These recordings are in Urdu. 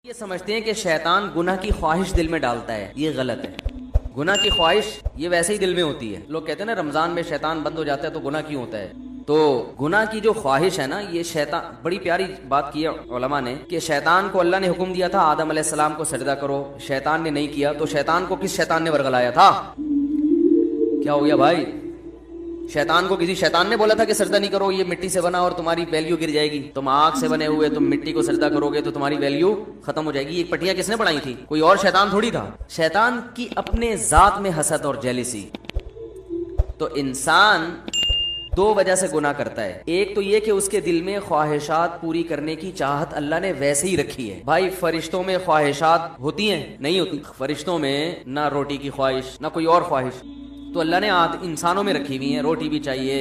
یہ سمجھتے ہیں کہ شیطان گناہ کی خواہش دل میں ڈالتا ہے، یہ غلط ہے۔ گناہ کی خواہش یہ ویسے ہی دل میں ہوتی ہے۔ لوگ کہتے ہیں نا رمضان میں شیطان بند ہو جاتا ہے تو گناہ کیوں ہوتا ہے؟ تو گناہ کی جو خواہش ہے نا، یہ شیطان، بڑی پیاری بات کی ہے علماء نے کہ شیطان کو اللہ نے حکم دیا تھا آدم علیہ السلام کو سجدہ کرو، شیطان نے نہیں کیا، تو شیطان کو کس شیطان نے ورگلایا تھا؟ کیا ہو گیا بھائی؟ شیطان کو کسی شیطان نے بولا تھا کہ سجدہ نہیں کرو، یہ مٹی سے بنا اور تمہاری ویلیو گر جائے گی، تم آگ سے بنے ہوئے، تم مٹی کو سجدہ کرو گے تو تمہاری ویلیو ختم ہو جائے گی۔ یہ پٹیاں کس نے بنائی تھی؟ کوئی اور شیطان تھوڑی تھا۔ شیطان کی اپنے ذات میں حسد اور جیلسی۔ تو انسان دو وجہ سے گناہ کرتا ہے، ایک تو یہ کہ اس کے دل میں خواہشات پوری کرنے کی چاہت اللہ نے ویسے ہی رکھی ہے۔ بھائی فرشتوں میں خواہشات ہوتی ہیں؟ نہیں ہوتی۔ فرشتوں میں نہ روٹی کی خواہش نہ کوئی اور خواہش، تو اللہ نے انسانوں میں رکھی ہوئی ہیں۔ روٹی بھی چاہیے،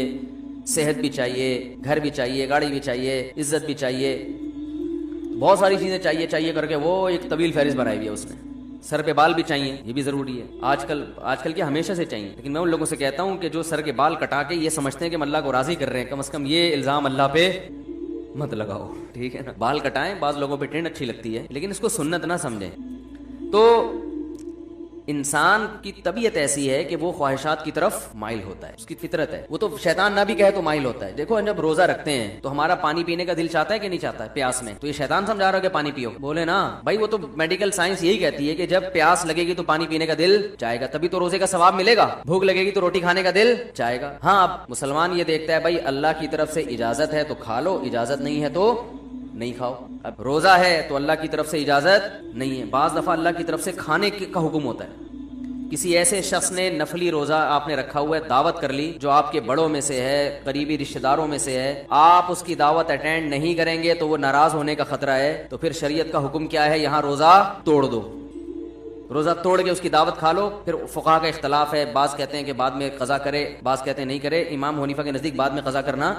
صحت بھی چاہیے، گھر بھی چاہیے، گاڑی بھی چاہیے، عزت بھی چاہیے، بہت ساری چیزیں چاہیے کر کے وہ ایک طویل فہرست بنائی ہوئی ہے اس نے۔ سر پہ بال بھی چاہیے، یہ بھی ضروری ہے۔ آج کل کیا ہمیشہ سے چاہیے، لیکن میں ان لوگوں سے کہتا ہوں کہ جو سر کے بال کٹا کے یہ سمجھتے ہیں کہ ہم اللہ کو راضی کر رہے ہیں، کم از کم یہ الزام اللہ پہ مت لگاؤ، ٹھیک ہے نا؟ بال کٹائیں، بعض لوگوں پہ ٹرینڈ اچھی لگتی ہے، لیکن اس کو سنت نہ سمجھیں۔ تو انسان کی طبیعت ایسی ہے کہ وہ خواہشات کی طرف مائل ہوتا ہے، اس کی فطرت ہے۔ وہ تو شیطان نہ بھی کہے تو مائل ہوتا ہے۔ دیکھو جب روزہ رکھتے ہیں تو ہمارا پانی پینے کا دل چاہتا ہے کہ نہیں چاہتا ہے؟ پیاس میں تو یہ شیطان سمجھا رہا ہے کہ پانی پیو، بولے نا بھائی، وہ تو میڈیکل سائنس یہی کہتی ہے کہ جب پیاس لگے گی تو پانی پینے کا دل چاہے گا، تبھی تو روزے کا ثواب ملے گا۔ بھوک لگے گی تو روٹی کھانے کا دل چاہے گا۔ ہاں، اب مسلمان یہ دیکھتا ہے بھائی اللہ کی طرف سے اجازت ہے تو کھا لو، اجازت نہیں ہے تو نہیں کھاؤ۔ اب روزہ ہے تو اللہ کی طرف سے اجازت نہیں ہے، بعض دفعہ اللہ کی طرف سے کھانے کا حکم ہوتا ہے۔ کسی ایسے شخص نے نفلی روزہ آپ نے رکھا ہوا ہے، دعوت کر لی جو آپ کے بڑوں میں سے ہے، قریبی رشتہ داروں میں سے ہے، آپ اس کی دعوت اٹینڈ نہیں کریں گے تو وہ ناراض ہونے کا خطرہ ہے، تو پھر شریعت کا حکم کیا ہے؟ یہاں روزہ توڑ دو، روزہ توڑ کے اس کی دعوت کھا لو۔ پھر فقہا کا اختلاف ہے، بعض کہتے ہیں کہ بعد میں قضا کرے، بعض کہتے ہیں نہیں کرے۔ امام حنیفہ کے نزدیک بعد میں قضا کرنا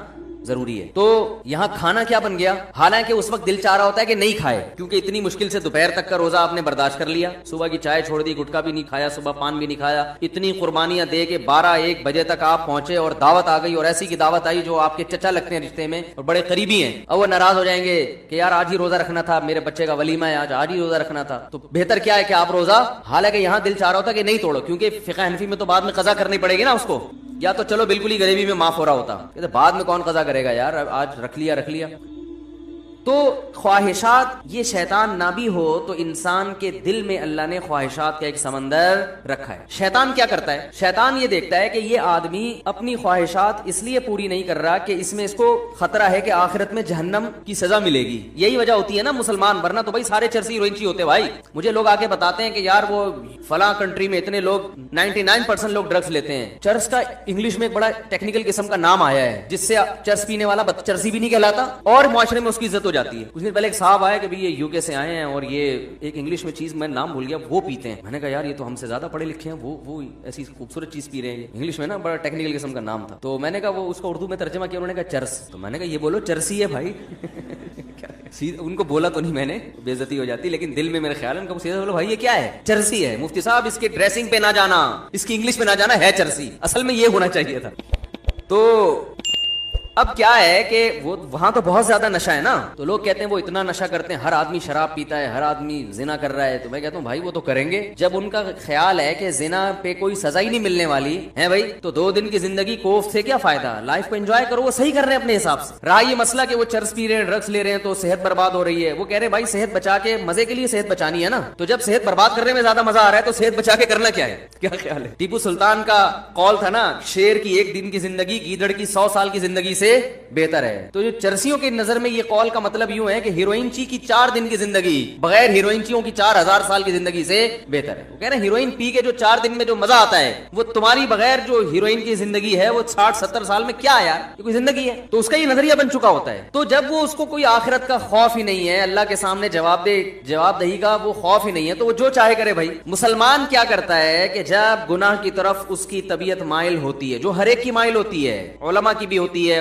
ضروری ہے۔ تو یہاں کھانا کیا بن گیا؟ حالانکہ اس وقت دل چاہ رہا ہوتا ہے کہ نہیں کھائے، کیونکہ اتنی مشکل سے دوپہر تک کا روزہ آپ نے برداشت کر لیا، صبح کی چائے چھوڑ دی، گٹکا بھی نہیں کھایا، صبح پان بھی نہیں کھایا، اتنی قربانیاں دے کے 12-1 بجے تک آپ پہنچے اور دعوت آ گئی، اور ایسی کی دعوت آئی جو آپ کے چچا لگتے ہیں رشتے میں اور بڑے قریبی ہیں، اور وہ ناراض ہو جائیں گے کہ یار آج ہی روزہ رکھنا تھا، میرے بچے کا ولیمہ ہے، آج ہی روزہ رکھنا تھا۔ تو بہتر کیا ہے کہ آپ روزہ، حالانکہ یہاں دل چاہ رہا ہوتا کہ نہیں توڑو، کیونکہ فقہ حنفی میں تو بعد میں قضا کرنی پڑے گی نا اس کو، یا تو چلو بالکل ہی غریبی میں معاف ہو رہا ہوتا، کہتے بعد میں کون قضا کرے گا یار، آج رکھ لیا۔ تو خواہشات، یہ شیطان نہ بھی ہو تو انسان کے دل میں اللہ نے خواہشات کا ایک سمندر رکھا ہے۔ شیطان کیا کرتا ہے؟ شیطان یہ دیکھتا ہے کہ یہ آدمی اپنی خواہشات اس لیے پوری نہیں کر رہا کہ اس میں اس کو خطرہ ہے کہ آخرت میں جہنم کی سزا ملے گی۔ یہی وجہ ہوتی ہے نا مسلمان، ورنہ تو بھائی سارے چرسی ہیروئنچی ہوتے بھائی۔ مجھے لوگ آ کے بتاتے ہیں کہ یار وہ فلاں کنٹری میں اتنے لوگ 99% لوگ ڈرگس لیتے ہیں۔ چرس کا انگلش میں ایک بڑا ٹیکنیکل قسم کا نام آیا ہے جس سے چرس پینے والا چرسی بھی نہیں کہلاتا اور معاشرے میں اس کی عزت ہو جاتی ہے۔ کچھ دن پہلے ایک صاحب آئے کہ یہ یو کے سے آئے ہیں اور یہ ایک انگلش میں چیز میں نام بھول گیا، وہ پیتے ہیں۔ میں نے کہا یار یہ تو ہم سے زیادہ پڑھے لکھے ہیں، وہ ایسی خوبصورت چیز پی رہے ہیں، انگلش میں نا بڑا ٹیکنیکل قسم کا نام تھا۔ تو میں نے کہا وہ اس کو اردو میں ترجمہ کیا، انہوں نے کہا چرس۔ تو میں نے کہا یہ بولو چرسی ہے بھائی۔ ان کو بولا تو نہیں میں نے، بے عزتی ہو جاتی، لیکن دل میں میرے خیال ہے ان کو سیدھا بولو بھائی یہ کیا ہے؟ چرسی ہے۔ مفتی صاحب اس کے ڈریسنگ پہ نہ جانا، اس کی انگلش پہ نہ جانا، ہے چرسی، اصل میں یہ ہونا چاہیے تھا۔ تو اب کیا ہے کہ وہ وہاں تو بہت زیادہ نشہ ہے نا، تو لوگ کہتے ہیں وہ اتنا نشہ کرتے ہیں، ہر آدمی شراب پیتا ہے، ہر آدمی زنا کر رہا ہے۔ تو میں کہتا ہوں بھائی وہ تو کریں گے، جب ان کا خیال ہے کہ زنا پہ کوئی سزا ہی نہیں ملنے والی ہے بھائی، تو 2 دن کی زندگی کوف سے کیا فائدہ؟ لائف کو انجوائے کرو، وہ صحیح کر رہے ہیں اپنے حساب سے۔ رہا یہ مسئلہ کہ وہ چرس پی رہے ہیں، ڈرگس لے رہے ہیں تو صحت برباد ہو رہی ہے، وہ کہہ رہے ہیں بھائی صحت بچا کے، مزے کے لیے صحت بچانی ہے نا، تو جب صحت برباد کرنے میں زیادہ مزہ آ رہا ہے تو صحت بچا کے کرنا کیا ہے؟ کیا خیال ہے؟ ٹیپو سلطان کا قول تھا نا، شیر کی 1 دن کی زندگی گیدڑ کی 100 سال کی زندگی سے بہتر ہے۔ تو جو چرسیوں کی نظر میں یہ قول کا مطلب یوں ہے کہ ہیروئنچی کی 4 دن کی زندگی بغیر ہیروئنچیوں کی 4000 سال کی زندگی سے بہتر ہے۔ وہ کہہ رہے ہیں ہیروئن پی کے جو 4 دن میں جو مزہ آتا ہے وہ تمہاری بغیر جو ہیروئن کی زندگی ہے وہ 60-70 سال میں کیا ہے یار، یہ کوئی زندگی ہے؟ تو اس کا یہ نظریہ بن چکا ہوتا ہے۔ تو جب وہ اس کو کوئی آخرت کا خوف ہی نہیں ہے، اللہ کے سامنے جواب دہی کا وہ خوف ہی نہیں ہے، تو وہ جو چاہے کرے بھائی۔ مسلمان کیا کرتا ہے کہ جب گناہ کی طرف اس کی طبیعت مائل ہوتی ہے، جو ہر ایک کی مائل ہوتی ہے، علماء کی بھی ہوتی ہے،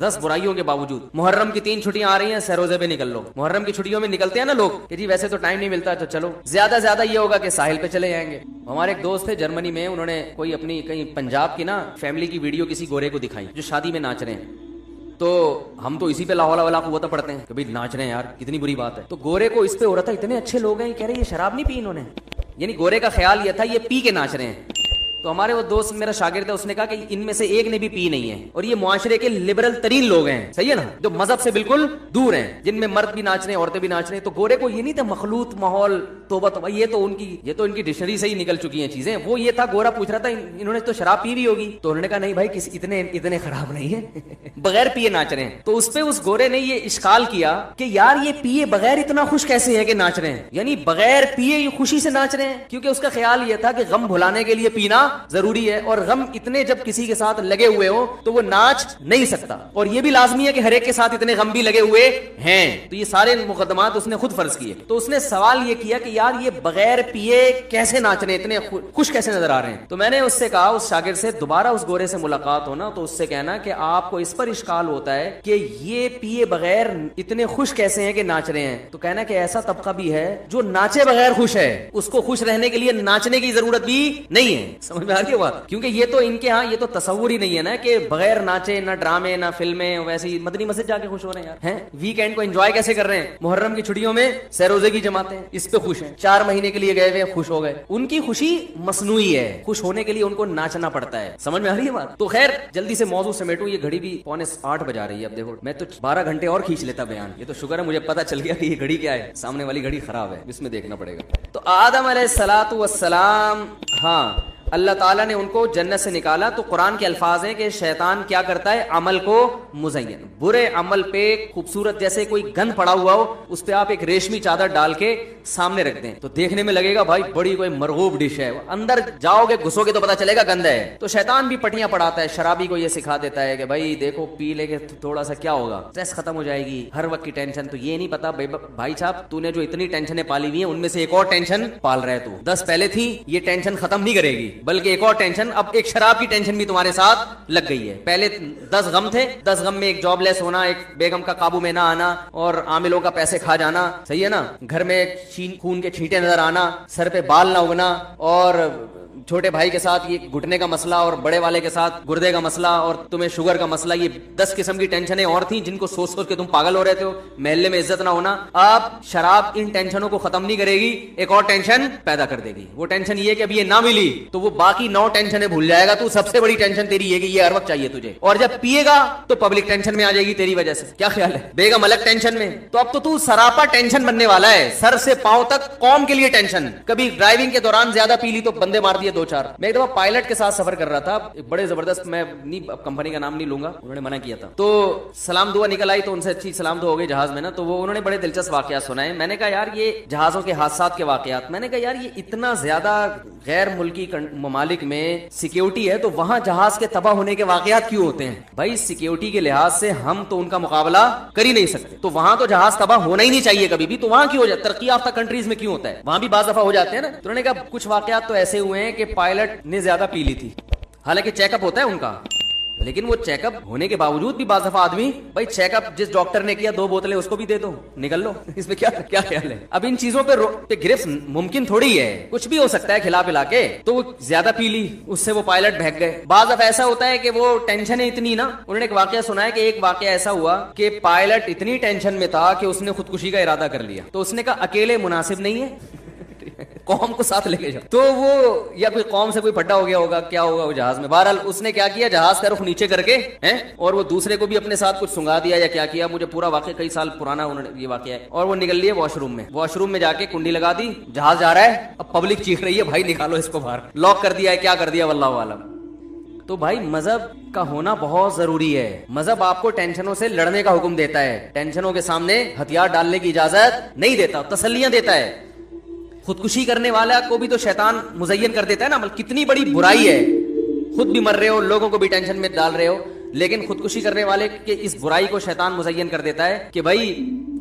10 برائیوں کے باوجود. محرم کی 3 چھٹیاں آ رہی ہیں, سروزے پہ نکل لو. محرم کی چھٹیوں میں نکلتے ہیں نا لوگ کہ جی ویسے تو ٹائم نہیں ملتا, تو چلو زیادہ سے زیادہ یہ ہوگا کہ ساحل پہ چلے جائیں گے. ہمارے ایک دوست تھے جرمنی میں, انہوں نے کوئی اپنی کہیں پنجاب کی نا فیملی کی ویڈیو کسی گورے کو دکھائی جو شادی میں ناچ رہے ہیں. تو ہم تو اسی پہ لا حول ولا قوت پڑھتے ہیں کہ بھائی ناچ رہے ہیں یار, کتنی بری بات ہے. تو گورے کو اس پہ ہو رہا تھا, اتنے اچھے لوگ ہیں, کہہ رہے یہ شراب نہیں پی انہوں نے, یعنی گورے کا خیال یہ تھا یہ پی کے ناچ رہے ہیں. تو ہمارے وہ دوست میرا شاگرد ہے, اس نے کہا کہ ان میں سے ایک نے بھی پی نہیں ہے, اور یہ معاشرے کے لبرل ترین لوگ ہیں, صحیح ہے نا, جو مذہب سے بالکل دور ہیں, جن میں مرد بھی ناچ رہے ہیں عورتیں بھی ناچ رہے ہیں. تو گورے کو یہ نہیں تھا مخلوط ماحول, توبہ توبہ, یہ تو ان کی ڈکشنری سے ہی نکل چکی ہیں چیزیں. وہ یہ تھا, گورا پوچھ رہا تھا انہوں نے تو شراب پی بھی ہوگی, تو انہوں نے کہا نہیں بھائی اتنے خراب نہیں ہے, بغیر پیے ناچ رہے ہیں. تو اس پہ اس گورے نے یہ اشکال کیا کہ یار یہ پیے بغیر اتنا خوش کیسے ہے کہ ناچ رہے ہیں, یعنی بغیر پیے یہ خوشی سے ناچ رہے ہیں. کیونکہ اس کا خیال یہ تھا کہ غم بھلانے کے لیے پینا ضروری ہے, اور غم اتنے جب کسی کے ساتھ لگے ہوئے ہو تو وہ ناچ نہیں سکتا, اور یہ بھی لازمی ہے کہ ہر ایک کے ساتھ اتنے غم بھی لگے ہوئے ہیں. تو یہ سارے مقدمات اس نے خود فرض کیے. تو اس نے سوال یہ کیا کہ یار یہ بغیر پیے کیسے ناچ رہے ہیں, اتنے خوش کیسے نظر آ رہے ہیں. تو میں نے اس سے کہا, اس شاگرد سے, دوبارہ اس گورے سے ملاقات ہونا تو اس سے کہنا کہ آپ کو اس پر اشکال ہوتا ہے کہ یہ پیے بغیر اتنے خوش کیسے ہیں کہ ناچ رہے ہیں. تو کہنا کہ ایسا طبقہ بھی ہے جو ناچے بغیر خوش ہے, اس کو خوش رہنے کے لیے ناچنے کی ضرورت بھی نہیں ہے. سمجھ میں آ رہی ہے بات, کیونکہ یہ تو ان کے ہاں یہ تو تصور ہی نہیں ہے نا کہ بغیر ناچے نہ ڈرامے نہ فلمیں, ویسے ہی مدنی مسجد جا کے خوش ہو رہے ہیں یار, ہیں ویکینڈ کو انجوائے کیسے کر رہے ہیں, محرم کی چھٹیوں میں سروزے کی جماعتیں اس پہ خوش ہیں, 4 مہینے کے لیے گئے ہوئے خوش ہو گئے. ان کی خوشی مصنوعی ہے, خوش ہونے کے لیے ان کو ناچنا پڑتا ہے. سمجھ میں آ رہی ہے بات. تو خیر جلدی سے موضوع سمیٹوں, یہ گھڑی بھی 7:45 بجا رہی ہے. اب دیکھو میں تو 12 گھنٹے اور کھینچ لیتا بیان, یہ تو شکر ہے مجھے پتا چل گیا کہ یہ گھڑی کیا ہے, سامنے والی گھڑی خراب ہے, اس میں دیکھنا پڑے گا. تو آدم علیہ الصلوۃ والسلام, ہاں اللہ تعالیٰ نے ان کو جنت سے نکالا. تو قرآن کے الفاظ ہیں کہ شیطان کیا کرتا ہے, عمل کو مزین, برے عمل پہ خوبصورت جیسے کوئی گند پڑا ہوا ہو, اس پہ آپ ایک ریشمی چادر ڈال کے سامنے رکھ دیں تو دیکھنے میں لگے گا بھائی بڑی کوئی مرغوب ڈش ہے, اندر جاؤ گے گھسو گے تو پتا چلے گا گند ہے. تو شیطان بھی پٹیاں پڑھاتا ہے, شرابی کو یہ سکھا دیتا ہے کہ بھائی دیکھو پی لے کے تھوڑا سا کیا ہوگا, اسٹریس ختم ہو جائے گی, ہر وقت کی ٹینشن. تو یہ نہیں پتا بھائی صاحب تو نے جو اتنی ٹینشنیں پالی ہوئی ہیں ان میں سے ایک اور ٹینشن پال رہے, تو 10 پہلے تھی, یہ ٹینشن ختم نہیں کرے گی بلکہ ایک اور ٹینشن, اب ایک شراب کی ٹینشن بھی تمہارے ساتھ لگ گئی ہے. پہلے 10 غم تھے, 10 غم میں ایک جاب لیس ہونا, ایک بیگم کا قابو میں نہ آنا, اور عاملوں کا پیسے کھا جانا, صحیح ہے نا, گھر میں خون کے چھینٹے نظر آنا, سر پہ بال نہ اگنا, اور چھوٹے بھائی کے ساتھ یہ گھٹنے کا مسئلہ, اور بڑے والے کے ساتھ گردے کا مسئلہ, اور تمہیں شوگر کا مسئلہ. یہ 10 قسم کی ٹینشنیں اور تھیں جن کو سوچ سوچ کے تم پاگل ہو رہے تھے, محلے میں عزت نہ ہونا. اب شراب ان ٹینشنوں کو ختم نہیں کرے گی, ایک اور ٹینشن پیدا کر دے گی. وہ ٹینشن یہ کہ اب یہ نہ ملی تو وہ باقی 9 ٹینشنیں بھول جائے گا. تو سب سے بڑی ٹینشن تیری یہ کہ یہ ہر وقت چاہیے تجھے, اور جب پیے گا تو پبلک ٹینشن میں آ جائے گی تیری وجہ سے. کیا خیال ہے, بیگم الگ ٹینشن میں, تو اب تو سراپا ٹینشن بننے والا ہے, سر سے پاؤں تک قوم کے لیے ٹینشن. کبھی ڈرائیونگ کے دوران زیادہ پی لی تو بندے مار دیے 2-4. میں ایک دفعہ پائلٹ کے ساتھ سفر کر رہا تھا, ایک بڑے زبردست, میں کمپنی کا نام نہیں لوں گا, انہوں نے منع کیا تھا. تو سلام دعا نکل آئی تو ان سے اچھی سلام دعا ہو گئی جہاز میں نا, تو وہ انہوں نے بڑے دلچسپ واقعات سنائے. میں نے کہا یار یہ جہازوں کے حادثات کے واقعات, میں نے کہا یار یہ اتنا زیادہ غیر ملکی ممالک میں سیکیورٹی ہے تو وہاں جہاز کے تباہ ہونے کے واقعات کیوں ہوتے ہیں؟ بھائی سیکیورٹی کے لحاظ سے ہم تو ان کا مقابلہ کر ہی نہیں سکتے, تو وہاں تو جہاز تباہ ہونا ہی نہیں چاہیے کبھی بھی. تو وہاں کیوں ہو جاتا ہے, ترقی یافتہ کنٹریز میں کیوں ہوتا ہے, وہاں بھی بعض دفعہ ہو جاتے ہیں نا. تو انہوں نے کہا کچھ واقعات تو ایسے ہوئے ہیں کہ پائلٹ نے زیادہ پی لی تھی, حالانکہ چیک اپ ہوتا ہے ان کا, لیکن وہ چیک اپ ہونے کے باوجود بھی بعض دفعہ آدمی, بھائی چیک اپ جس ڈاکٹر نے کیا 2 بوتلیں اس کو بھی دے دو, نکل لو, اس میں کیا خیال ہے. اب ان چیزوں پہ گرفت ممکن تھوڑی ہے, کچھ بھی ہو سکتا ہے کھلا پلا کے. تو وہ زیادہ پی لی, اس سے وہ پائلٹ بہک گئے. بعض دفعہ ایسا ہوتا ہے کہ وہ ٹینشن اتنی نا, انہوں نے ایک واقعہ سنا ہے کہ ایک واقعہ ایسا ہوا کہ پائلٹ اتنی ٹینشن میں تھا کہ اس نے خودکشی کا ارادہ کر لیا. تو اس نے کہا اکیلے مناسب نہیں ہے, قوم کو ساتھ لے کے جاؤ. تو وہ یا کوئی قوم سے کوئی پھڈا ہو گیا ہوگا, کیا ہوگا وہ جہاز میں. بہرحال اس نے کیا کیا, جہاز کا رخ نیچے کر کے اور وہ دوسرے کو بھی اپنے ساتھ کچھ سنگا دیا یا کیا کیا, مجھے پورا واقعہ کئی سال پرانا انہوں نے یہ واقعہ ہے. اور وہ نکل لیے واش روم میں جا کے کنڈی لگا دی, جہاز جا رہا ہے, اب پبلک چیخ رہی ہے بھائی نکالو اس کو باہر, لاک کر دیا ہے, کیا کر دیا واللہ عالم. تو بھائی مذہب کا ہونا بہت ضروری ہے. مذہب آپ کو ٹینشنوں سے لڑنے کا حکم دیتا ہے, ٹینشنوں کے سامنے ہتھیار ڈالنے کی اجازت نہیں دیتا, تسلیاں دیتا ہے. خودکشی کرنے والا کو بھی تو شیطان مزین کر دیتا ہے نا, کتنی بڑی برائی ہے, خود بھی مر رہے ہو, لوگوں کو بھی ٹینشن میں ڈال رہے ہو, لیکن خودکشی کرنے والے کے اس برائی کو شیطان مزین کر دیتا ہے کہ بھائی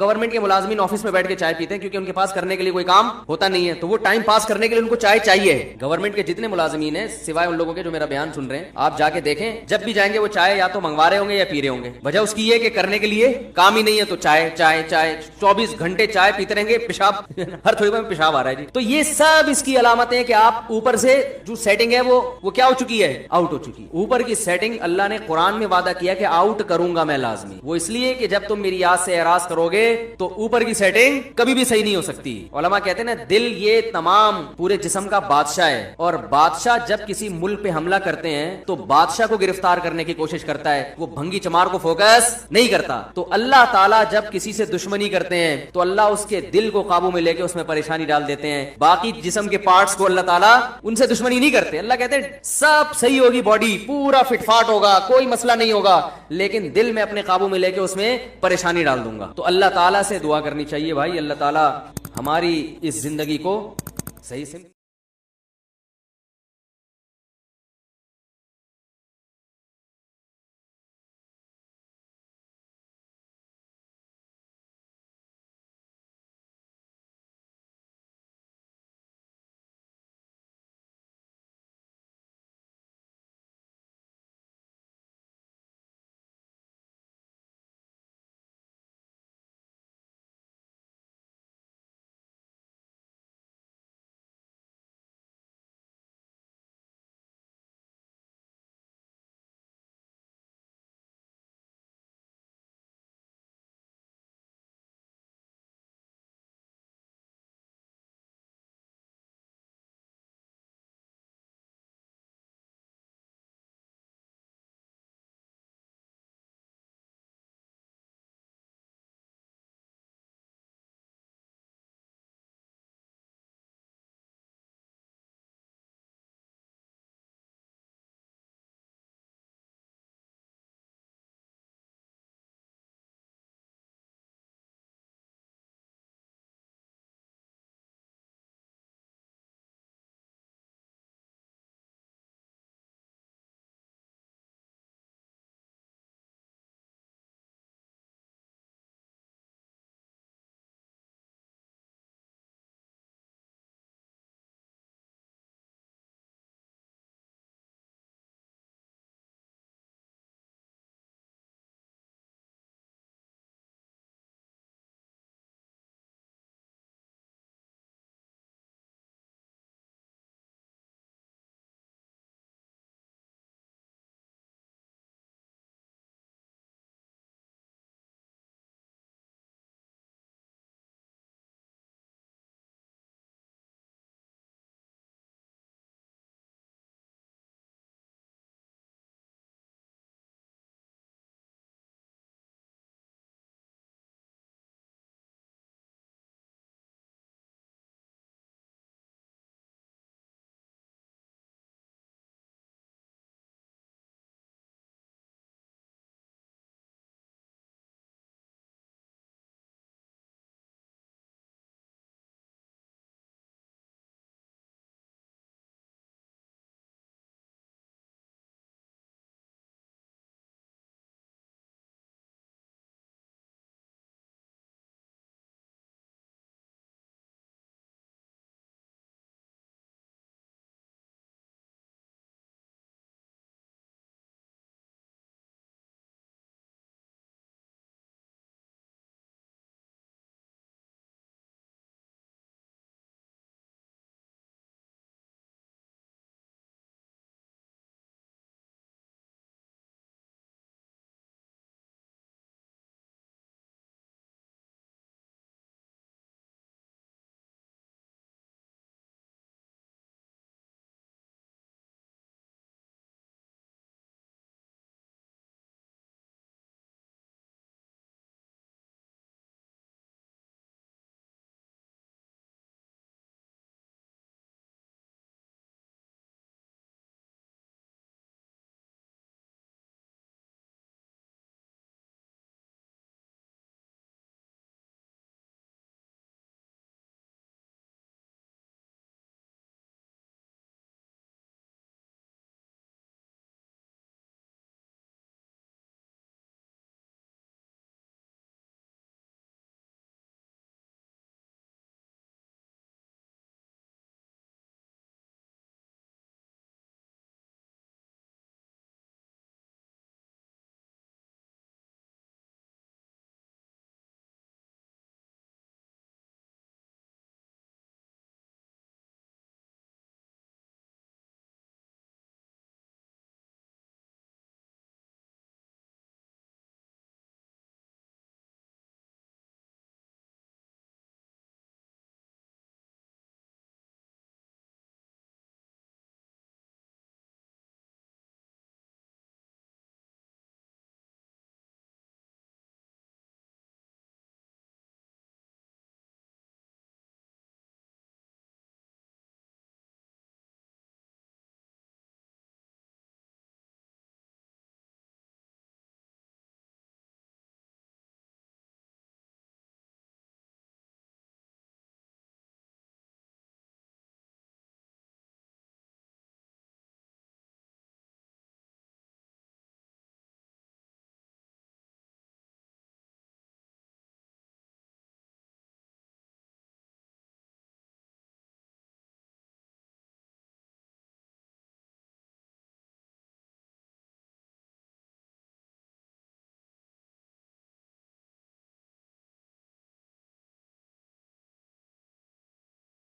گورنمنٹ کے ملازمین آفس میں بیٹھ کے چائے پیتے ہیں کیونکہ ان کے پاس کرنے کے لیے کوئی کام ہوتا نہیں ہے، تو وہ ٹائم پاس کرنے کے لیے ان کو چائے چاہیے۔ گورنمنٹ کے جتنے ملازمین ہیں سوائے ان لوگوں کے جو میرا بیان سن رہے ہیں، آپ جا کے دیکھیں جب بھی جائیں گے وہ چائے یا تو منگوا رہے ہوں گے یا پی رہے ہوں گے۔ وجہ اس کی یہ کہ کرنے کے لیے کام ہی نہیں ہے تو چائے چائے چائے 24 گھنٹے چائے پیتے رہیں گے، پیشاب ہر تھوڑی دیر میں پیشاب آ رہا ہے جی۔ تو یہ سب اس کی علامتیں ہیں کہ آپ اوپر سے جو سیٹنگ ہے وہ کیا ہو چکی ہے، آؤٹ ہو چکی ہے۔ اوپر کی سیٹنگ اللہ نے قرآن میں وعدہ کیا کہ آؤٹ کروں گا میں لازمی، وہ اس لیے کہ جب تم میری یاد سے اعراض کرو گے تو اوپر کی سیٹنگ کبھی بھی صحیح نہیں ہو سکتی۔ علماء کہتے ہیں نا دل یہ تمام پورے جسم کا بادشاہ ہے، اور بادشاہ جب کسی ملک پہ حملہ کرتے ہیں تو بادشاہ کو گرفتار کرنے کی کوشش کرتا ہے، وہ بھنگی چمار کو فوکس نہیں کرتا۔ تو اللہ تعالیٰ جب کسی سے دشمنی کرتے ہیں تو اللہ اس کے دل کو قابو میں لے کے اس میں پریشانی ڈال دیتے ہیں، باقی جسم کے پارٹس کو اللہ تعالیٰ ان سے دشمنی نہیں کرتے۔ اللہ کہتے ہیں سب صحیح ہوگی، باڈی پورا فٹ فاٹ ہوگا، کوئی مسئلہ نہیں ہوگا، لیکن دل میں اپنے قابو میں لے کے اس میں پریشانی ڈال دوں گا۔ تو اللہ تعالیٰ سے دعا کرنی چاہیے بھائی، اللہ تعالیٰ ہماری اس زندگی کو صحیح سے